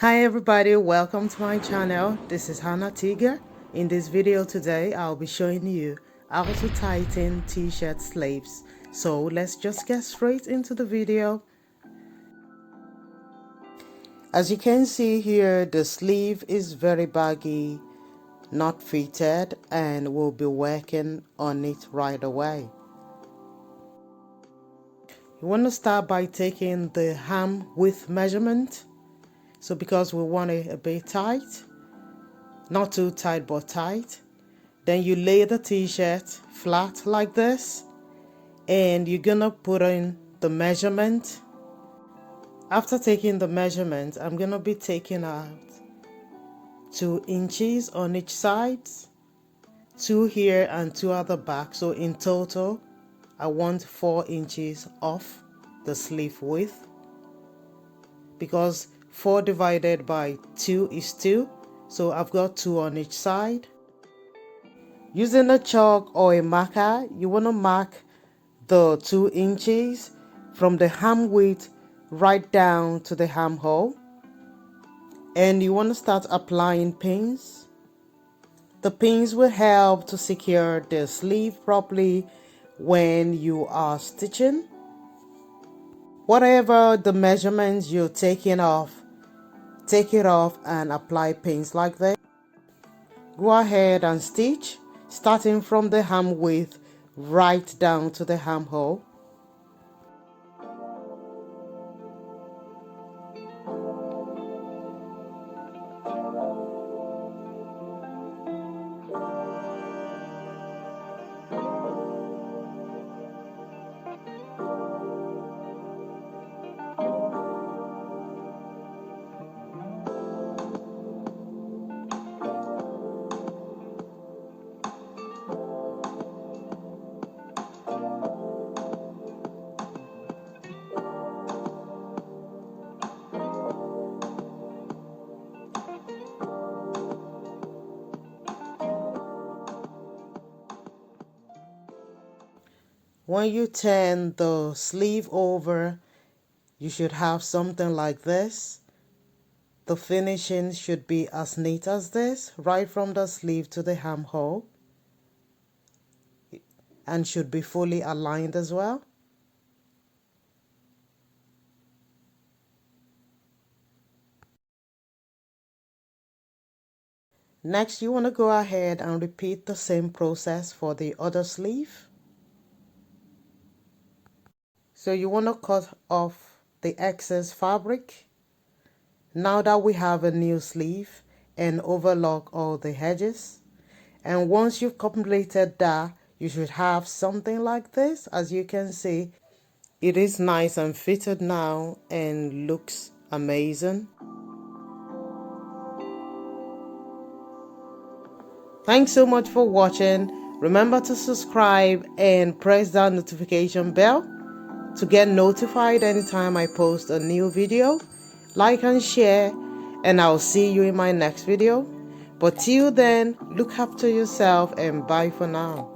Hi everybody, welcome to my channel. This is TEGA. In this video today, I'll be showing you how to tighten t-shirt sleeves. So let's just get straight into the video. As you can see here, the sleeve is very baggy, not fitted, and we'll be working on it right away. You want to start by taking the hem width measurement. So because we want it a bit tight, not too tight but tight, then you lay the t-shirt flat like this and you're gonna put in the measurement. After taking the measurement, I'm gonna be taking out 2 inches on each side, 2 here and 2 at the back. So in total I want 4 inches off the sleeve width, because 4 divided by 2 is 2, so I've got 2 on each side. Using a chalk or a marker, you want to mark the 2 inches from the hem width right down to the hem hole, and you want to start applying pins. The pins will help to secure the sleeve properly when you are stitching. Whatever the measurements you're taking off, take it off and apply pins like that. Go ahead and stitch, starting from the hem width right down to the hem hole. When you turn the sleeve over, you should have something like this. The finishing should be as neat as this, right from the sleeve to the hem hole, and should be fully aligned as well. Next, you want to go ahead and repeat the same process for the other sleeve. So you want to cut off the excess fabric. Now that we have a new sleeve, and overlock all the edges. And once you've completed that, you should have something like this. As you can see, it is nice and fitted now and looks amazing. Thanks so much for watching. Remember to subscribe and press that notification bell to get notified anytime I post a new video. Like and share, and I'll see you in my next video. But till then, look after yourself and bye for now.